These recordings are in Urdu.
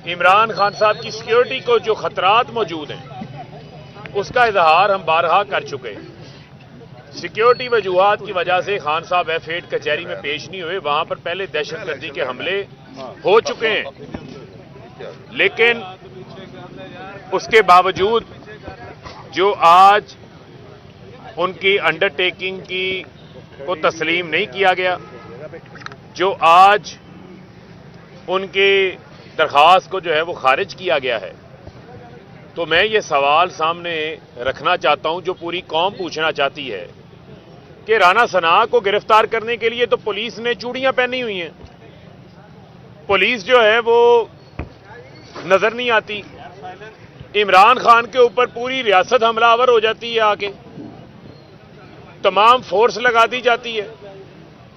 عمران خان صاحب کی سیکیورٹی کو جو خطرات موجود ہیں اس کا اظہار ہم بارہا کر چکے ہیں۔ سیکیورٹی وجوہات کی وجہ سے خان صاحب F8 کچہری میں پیش نہیں ہوئے، وہاں پر پہلے دہشت گردی کے حملے ہو چکے ہیں، لیکن اس کے باوجود جو آج ان کی انڈر ٹیکنگ کو تسلیم نہیں کیا گیا، جو آج ان کی درخواست کو جو ہے وہ خارج کیا گیا ہے، تو میں یہ سوال سامنے رکھنا چاہتا ہوں جو پوری قوم پوچھنا چاہتی ہے کہ رانا ثناء کو گرفتار کرنے کے لیے تو پولیس نے چوڑیاں پہنی ہوئی ہیں، پولیس جو ہے وہ نظر نہیں آتی، عمران خان کے اوپر پوری ریاست حملہ آور ہو جاتی ہے، آ کے تمام فورس لگا دی جاتی ہے،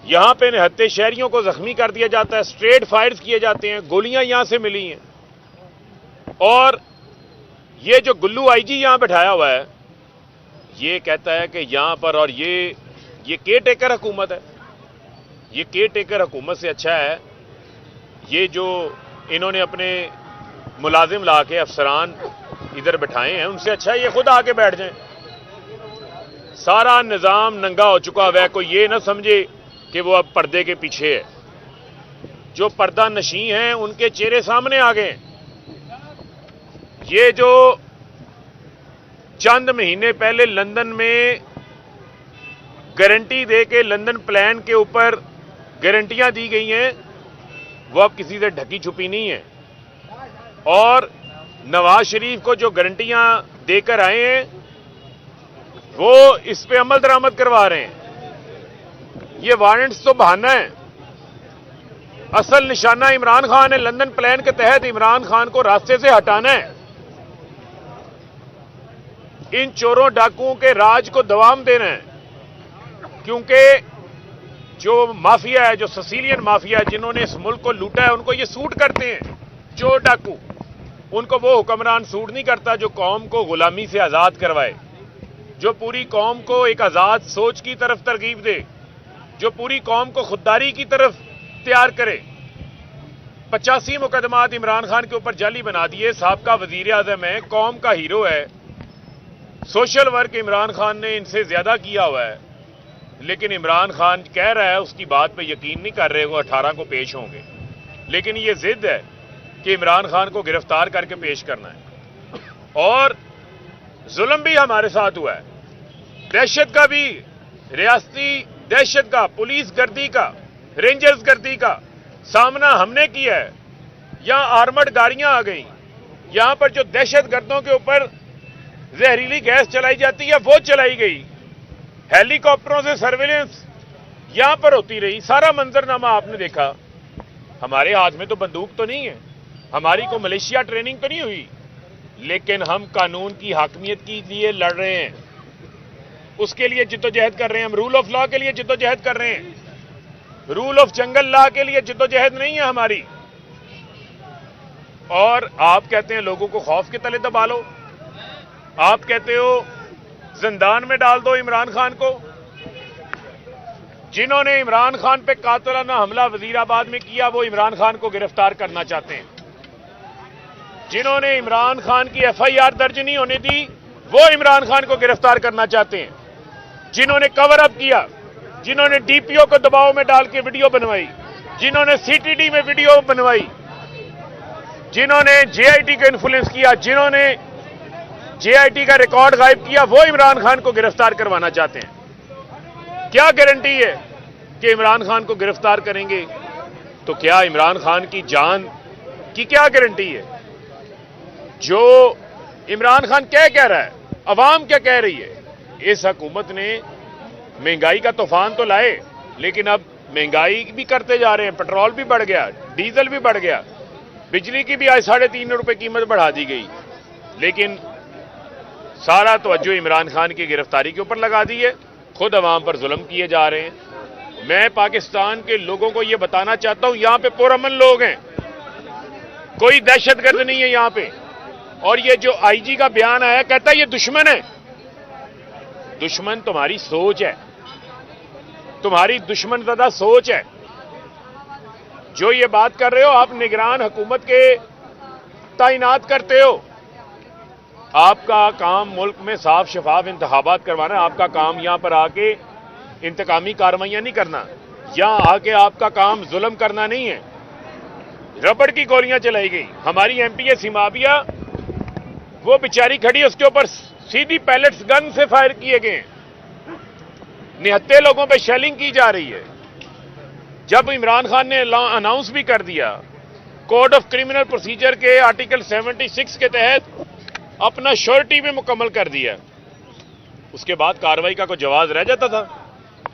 یہاں پہ نہتے شہریوں کو زخمی کر دیا جاتا ہے، اسٹریٹ فائرز کیے جاتے ہیں، گولیاں یہاں سے ملی ہیں، اور یہ جو گلو آئی جی یہاں بٹھایا ہوا ہے یہ کہتا ہے کہ یہاں پر، اور یہ کیئر ٹیکر حکومت ہے، یہ کیئر ٹیکر حکومت سے اچھا ہے یہ جو انہوں نے اپنے ملازم لا کے افسران ادھر بٹھائے ہیں، ان سے اچھا ہے یہ خود آ کے بیٹھ جائیں۔ سارا نظام ننگا ہو چکا ہوا ہے، کوئی یہ نہ سمجھے کہ وہ اب پردے کے پیچھے ہے، جو پردہ نشین ہیں ان کے چہرے سامنے آ گئے۔ یہ جو چند مہینے پہلے لندن میں گارنٹی دے کے لندن پلان کے اوپر گارنٹیاں دی گئی ہیں وہ اب کسی سے ڈھکی چھپی نہیں ہے، اور نواز شریف کو جو گارنٹیاں دے کر آئے ہیں وہ اس پہ عمل درآمد کروا رہے ہیں۔ یہ وارنٹس تو بہانہ ہے، اصل نشانہ عمران خان ہے۔ لندن پلان کے تحت عمران خان کو راستے سے ہٹانا ہے، ان چوروں ڈاکوؤں کے راج کو دوام دینا ہے، کیونکہ جو مافیا ہے، جو سسیلین مافیا ہے، جنہوں نے اس ملک کو لوٹا ہے، ان کو یہ سوٹ کرتے ہیں، چور ڈاکو۔ ان کو وہ حکمران سوٹ نہیں کرتا جو قوم کو غلامی سے آزاد کروائے، جو پوری قوم کو ایک آزاد سوچ کی طرف ترغیب دے، جو پوری قوم کو خودداری کی طرف تیار کرے۔ 85 مقدمات عمران خان کے اوپر جعلی بنا دیے، سابقہ وزیر اعظم ہے، قوم کا ہیرو ہے، سوشل ورک عمران خان نے ان سے زیادہ کیا ہوا ہے، لیکن عمران خان کہہ رہا ہے، اس کی بات پہ یقین نہیں کر رہے، وہ 18 کو پیش ہوں گے، لیکن یہ ضد ہے کہ عمران خان کو گرفتار کر کے پیش کرنا ہے۔ اور ظلم بھی ہمارے ساتھ ہوا ہے، دہشت کا بھی، ریاستی دہشت کا، پولیس گردی کا، رینجرز گردی کا سامنا ہم نے کیا ہے۔ یہاں آرمڈ گاڑیاں آ گئیں، یہاں پر جو دہشت گردوں کے اوپر زہریلی گیس چلائی جاتی ہے وہ چلائی گئی، ہیلی کاپٹروں سے سرویلنس یہاں پر ہوتی رہی، سارا منظرنامہ آپ نے دیکھا۔ ہمارے ہاتھ میں تو بندوق تو نہیں ہے، ہماری کو ملیشیا ٹریننگ تو نہیں ہوئی، لیکن ہم قانون کی حاکمیت کے لیے لڑ رہے ہیں، اس کے لیے جدوجہد کر رہے ہیں، ہم رول آف لا کے لیے جدوجہد کر رہے ہیں، رول آف جنگل لا کے لیے جدوجہد نہیں ہے ہماری۔ اور آپ کہتے ہیں لوگوں کو خوف کے تلے دبا لو، آپ کہتے ہو زندان میں ڈال دو عمران خان کو۔ جنہوں نے عمران خان پہ قاتلانہ حملہ وزیر آباد میں کیا وہ عمران خان کو گرفتار کرنا چاہتے ہیں، جنہوں نے عمران خان کی FIR درج نہیں ہونے دی وہ عمران خان کو گرفتار کرنا چاہتے ہیں، جنہوں نے کور اپ کیا، جنہوں نے DPO کو دباؤ میں ڈال کے ویڈیو بنوائی، جنہوں نے CTD میں ویڈیو بنوائی، جنہوں نے JIT کا انفلوئنس کیا، جنہوں نے JIT کا ریکارڈ غائب کیا، وہ عمران خان کو گرفتار کروانا چاہتے ہیں۔ کیا گارنٹی ہے کہ عمران خان کو گرفتار کریں گے؟ تو کیا عمران خان کی جان کی کیا گارنٹی ہے؟ جو عمران خان کہہ رہا ہے، عوام کیا کہہ رہی ہے؟ اس حکومت نے مہنگائی کا طوفان تو لائے، لیکن اب مہنگائی بھی کرتے جا رہے ہیں، پیٹرول بھی بڑھ گیا، ڈیزل بھی بڑھ گیا، بجلی کی بھی آج 3.5 روپے قیمت بڑھا دی گئی، لیکن سارا توجہ عمران خان کی گرفتاری کے اوپر لگا دی ہے، خود عوام پر ظلم کیے جا رہے ہیں۔ میں پاکستان کے لوگوں کو یہ بتانا چاہتا ہوں، یہاں پہ پرامن لوگ ہیں، کوئی دہشت گرد نہیں ہے یہاں پہ۔ اور یہ جو IG کا بیان آیا، کہتا ہے یہ دشمن ہے، دشمن تمہاری سوچ ہے، تمہاری دشمن زدہ سوچ ہے۔ جو یہ بات کر رہے ہو آپ نگران حکومت کے تعینات کرتے ہو. آپ کا کام ملک میں صاف شفاف انتخابات کروانا ہے. آپ کا کام یہاں پر آ کے انتقامی کارروائیاں نہیں کرنا. یہاں آ کے آپ کا کام ظلم کرنا نہیں ہے. ربڑ کی گولیاں چلائی گئی. ہماری ایم پی سیمابیا وہ بیچاری کھڑی اس کے اوپر سیدھی پیلٹس گن سے فائر کیے گئے. نہتے لوگوں پہ شیلنگ کی جا رہی ہے. جب عمران خان نے اناؤنس بھی کر دیا کوڈ آف کرمنل پروسیجر کے آرٹیکل 76 کے تحت اپنا شورٹی میں مکمل کر دیا, اس کے بعد کارروائی کا کوئی جواز رہ جاتا تھا.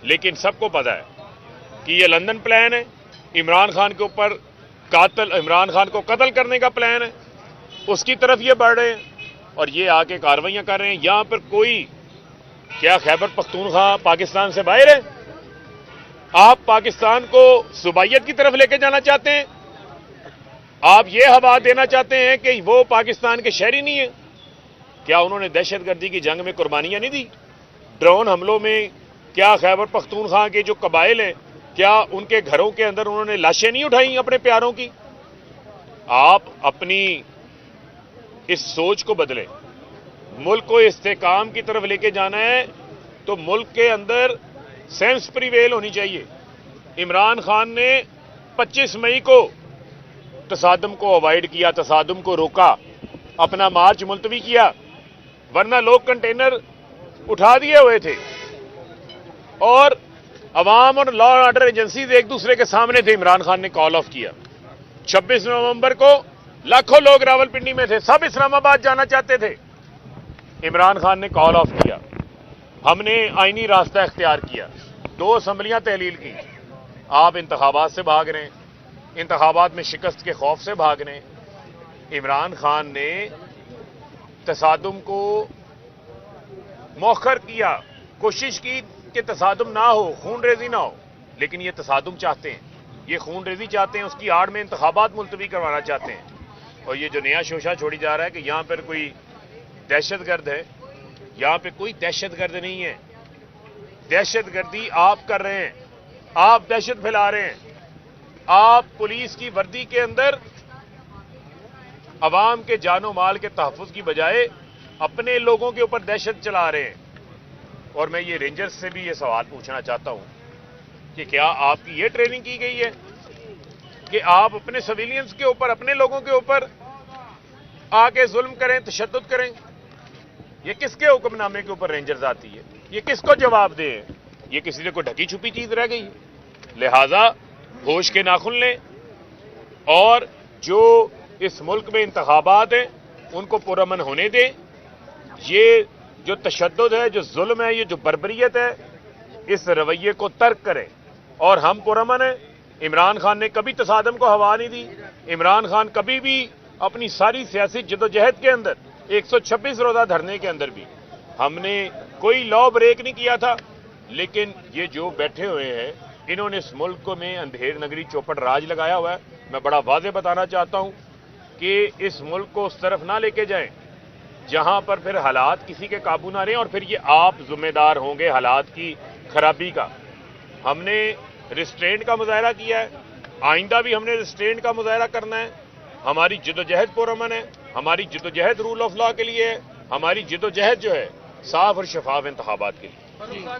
لیکن سب کو پتا ہے کہ یہ لندن پلان ہے. عمران خان کے اوپر عمران خان کو قتل کرنے کا پلان ہے. اس کی طرف یہ بڑھ رہے ہیں اور یہ آ کے کارروائیاں کر رہے ہیں. یہاں پر کوئی کیا خیبر پختونخوا پاکستان سے باہر ہے؟ آپ پاکستان کو صوبائیت کی طرف لے کے جانا چاہتے ہیں؟ آپ یہ ہوا دینا چاہتے ہیں کہ وہ پاکستان کے شہری نہیں ہیں؟ کیا انہوں نے دہشت گردی کی جنگ میں قربانیاں نہیں دی؟ ڈرون حملوں میں کیا خیبر پختونخوا کے جو قبائل ہیں کیا ان کے گھروں کے اندر انہوں نے لاشیں نہیں اٹھائیں اپنے پیاروں کی؟ آپ اپنی اس سوچ کو بدلیں. ملک کو استحکام کی طرف لے کے جانا ہے تو ملک کے اندر سینس پریویل ہونی چاہیے. عمران خان نے 25 مئی کو تصادم کو اوائڈ کیا, تصادم کو روکا, اپنا مارچ ملتوی کیا, ورنہ لوگ کنٹینر اٹھا دیے ہوئے تھے اور عوام اور لا اینڈ آرڈر ایجنسیز ایک دوسرے کے سامنے تھے. عمران خان نے کال آف کیا. 26 نومبر کو لاکھوں لوگ راولپنڈی میں تھے, سب اسلام آباد جانا چاہتے تھے. عمران خان نے کال آف کیا. ہم نے آئینی راستہ اختیار کیا, 2 اسمبلیاں تحلیل کی. آپ انتخابات سے بھاگ رہے ہیں, انتخابات میں شکست کے خوف سے بھاگ رہے ہیں. عمران خان نے تصادم کو مؤخر کیا, کوشش کی کہ تصادم نہ ہو, خون ریزی نہ ہو, لیکن یہ تصادم چاہتے ہیں, یہ خون ریزی چاہتے ہیں, اس کی آڑ میں انتخابات ملتوی کروانا چاہتے ہیں. اور یہ جو نیا شوشہ چھوڑی جا رہا ہے کہ یہاں پر کوئی دہشت گرد ہے, یہاں پہ کوئی دہشت گرد نہیں ہے. دہشت گردی آپ کر رہے ہیں, آپ دہشت پھیلا رہے ہیں. آپ پولیس کی وردی کے اندر عوام کے جان و مال کے تحفظ کی بجائے اپنے لوگوں کے اوپر دہشت چلا رہے ہیں. اور میں یہ رینجرز سے بھی یہ سوال پوچھنا چاہتا ہوں کہ کیا آپ کی یہ ٹریننگ کی گئی ہے کہ آپ اپنے سویلینز کے اوپر, اپنے لوگوں کے اوپر آ کے ظلم کریں, تشدد کریں؟ یہ کس کے حکم نامے کے اوپر رینجرز آتی ہے؟ یہ کس کو جواب دے؟ یہ کسی نے کوئی ڈھکی چھپی چیز رہ گئی؟ لہذا ہوش کے ناخن لیں اور جو اس ملک میں انتخابات ہیں ان کو پرامن ہونے دیں. یہ جو تشدد ہے, جو ظلم ہے, یہ جو بربریت ہے, اس رویے کو ترک کریں. اور ہم پرامن ہیں. عمران خان نے کبھی تصادم کو ہوا نہیں دی. عمران خان کبھی بھی اپنی ساری سیاسی جدوجہد کے اندر 126 روزہ دھرنے کے اندر بھی ہم نے کوئی لا بریک نہیں کیا تھا. لیکن یہ جو بیٹھے ہوئے ہیں انہوں نے اس ملک کو میں اندھیر نگری چوپٹ راج لگایا ہوا ہے. میں بڑا واضح بتانا چاہتا ہوں کہ اس ملک کو اس طرف نہ لے کے جائیں جہاں پر پھر حالات کسی کے قابو نہ رہیں اور پھر یہ آپ ذمہ دار ہوں گے حالات کی خرابی کا. ہم نے ریسٹرینٹ کا مظاہرہ کیا ہے, آئندہ بھی ہم نے ریسٹرینٹ کا مظاہرہ کرنا ہے. ہماری جدوجہد پرامن ہے, ہماری جدوجہد رول آف لا کے لیے ہے, ہماری جدوجہد جو ہے صاف اور شفاف انتخابات کے لیے.